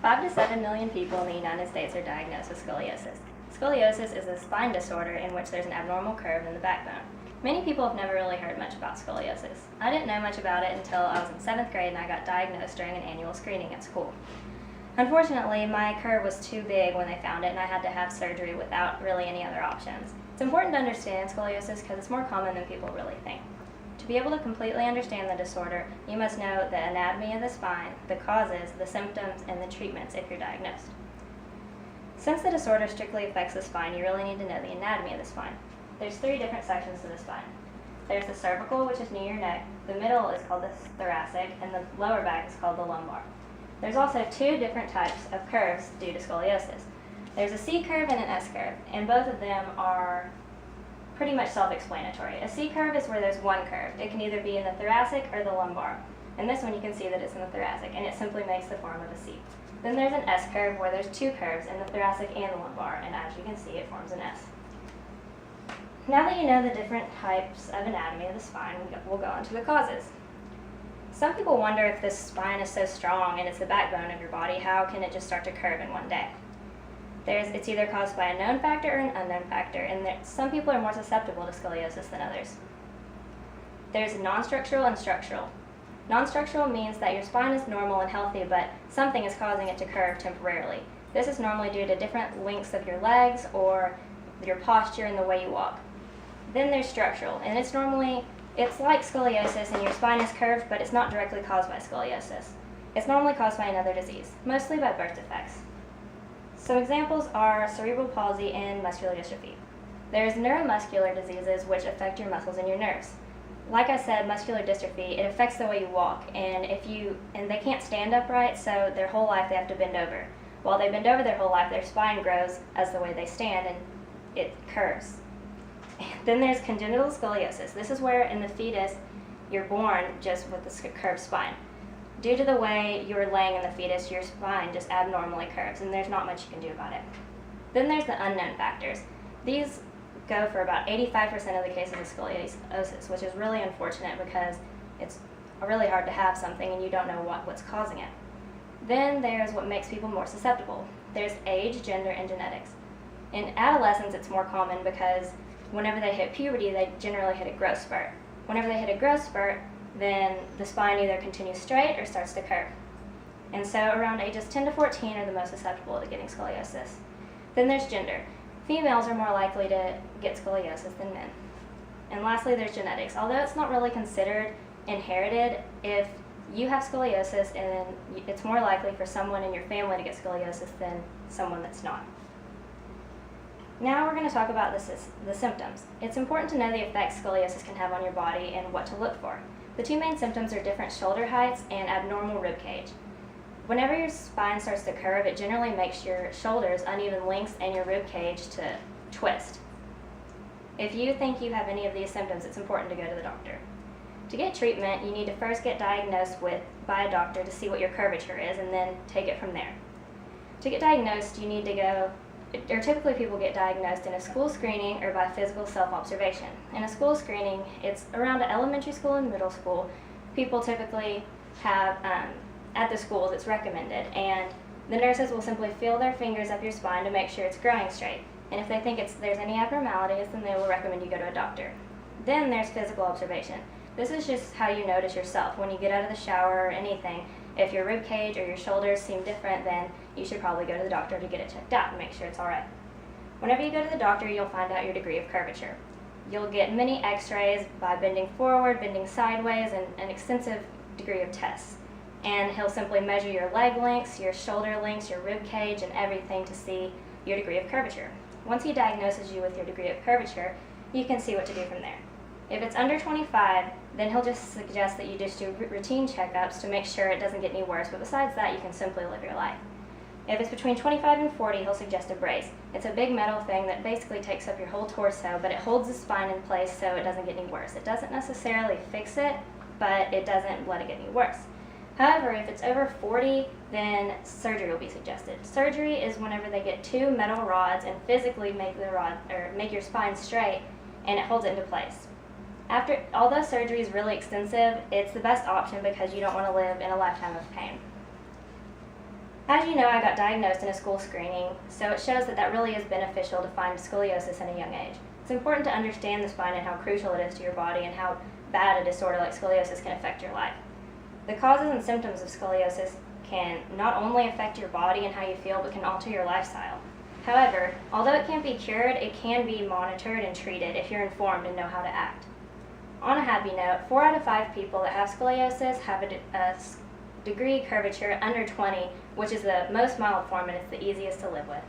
5 to 7 million people in the United States are diagnosed with scoliosis. Scoliosis is a spine disorder in which there's an abnormal curve in the backbone. Many people have never really heard much about scoliosis. I didn't know much about it until I was in 7th grade and I got diagnosed during an annual screening at school. Unfortunately, my curve was too big when they found it and I had to have surgery without really any other options. It's important to understand scoliosis because it's more common than people really think. To be able to completely understand the disorder, you must know the anatomy of the spine, the causes, the symptoms, and the treatments if you're diagnosed. Since the disorder strictly affects the spine, you really need to know the anatomy of the spine. There's 3 different sections to the spine. There's the cervical, which is near your neck, the middle is called the thoracic, and the lower back is called the lumbar. There's also 2 different types of curves due to scoliosis. There's a C curve and an S curve, and both of them are pretty much self-explanatory. A C curve is where there's one curve. It can either be in the thoracic or the lumbar. And this one you can see that it's in the thoracic, and it simply makes the form of a C. Then there's an S curve where there's 2 curves in the thoracic and the lumbar, and as you can see, it forms an S. Now that you know the different types of anatomy of the spine, we'll go on to the causes. Some people wonder if this spine is so strong and it's the backbone of your body, how can it just start to curve in one day? It's either caused by a known factor or an unknown factor, and some people are more susceptible to scoliosis than others. There's non-structural and structural. Non-structural means that your spine is normal and healthy, but something is causing it to curve temporarily. This is normally due to different lengths of your legs or your posture and the way you walk. Then there's structural, and it's like scoliosis and your spine is curved, but it's not directly caused by scoliosis. It's normally caused by another disease, mostly by birth defects. Some examples are cerebral palsy and muscular dystrophy. There's neuromuscular diseases which affect your muscles and your nerves. Like I said, muscular dystrophy, it affects the way you walk, and they can't stand upright, so their whole life they have to bend over. While they bend over their whole life, their spine grows as the way they stand, and it curves. Then there's congenital scoliosis. This is where in the fetus you're born just with the curved spine. Due to the way you're laying in the fetus, your spine just abnormally curves, and there's not much you can do about it. Then there's the unknown factors. These go for about 85% of the cases of scoliosis, which is really unfortunate because it's really hard to have something and you don't know what's causing it. Then there's what makes people more susceptible. There's age, gender, and genetics. In adolescents, it's more common because whenever they hit puberty, they generally hit a growth spurt. Whenever they hit a growth spurt, then the spine either continues straight or starts to curve. And so around ages 10 to 14 are the most susceptible to getting scoliosis. Then there's gender. Females are more likely to get scoliosis than men. And lastly, there's genetics. Although it's not really considered inherited, if you have scoliosis, and it's more likely for someone in your family to get scoliosis than someone that's not. Now we're going to talk about the symptoms. It's important to know the effects scoliosis can have on your body and what to look for. The 2 main symptoms are different shoulder heights and abnormal rib cage. Whenever your spine starts to curve, it generally makes your shoulders uneven lengths and your rib cage to twist. If you think you have any of these symptoms, it's important to go to the doctor. To get treatment, you need to first get diagnosed by a doctor to see what your curvature is and then take it from there. To get diagnosed, you need to go, or typically people get diagnosed in a school screening or by physical self-observation. In a school screening, it's around elementary school and middle school. People typically have, at the schools, it's recommended, and the nurses will simply feel their fingers up your spine to make sure it's growing straight. And if they think there's any abnormalities, then they will recommend you go to a doctor. Then there's physical observation. This is just how you notice yourself. When you get out of the shower or anything, if your rib cage or your shoulders seem different, then you should probably go to the doctor to get it checked out and make sure it's all right. Whenever you go to the doctor, you'll find out your degree of curvature. You'll get many x-rays by bending forward, bending sideways, and an extensive degree of tests. And he'll simply measure your leg lengths, your shoulder lengths, your rib cage, and everything to see your degree of curvature. Once he diagnoses you with your degree of curvature, you can see what to do from there. If it's under 25, then he'll just suggest that you just do routine checkups to make sure it doesn't get any worse, but besides that, you can simply live your life. If it's between 25 and 40, he'll suggest a brace. It's a big metal thing that basically takes up your whole torso, but it holds the spine in place so it doesn't get any worse. It doesn't necessarily fix it, but it doesn't let it get any worse. However, if it's over 40, then surgery will be suggested. Surgery is whenever they get 2 metal rods and physically make your spine straight, and it holds it into place. Although surgery is really extensive, it's the best option because you don't want to live in a lifetime of pain. As you know, I got diagnosed in a school screening, so it shows that really is beneficial to find scoliosis at a young age. It's important to understand the spine and how crucial it is to your body and how bad a disorder like scoliosis can affect your life. The causes and symptoms of scoliosis can not only affect your body and how you feel, but can alter your lifestyle. However, although it can't be cured, it can be monitored and treated if you're informed and know how to act. On a happy note, 4 out of 5 people that have scoliosis have a degree curvature under 20, which is the most mild form and it's the easiest to live with.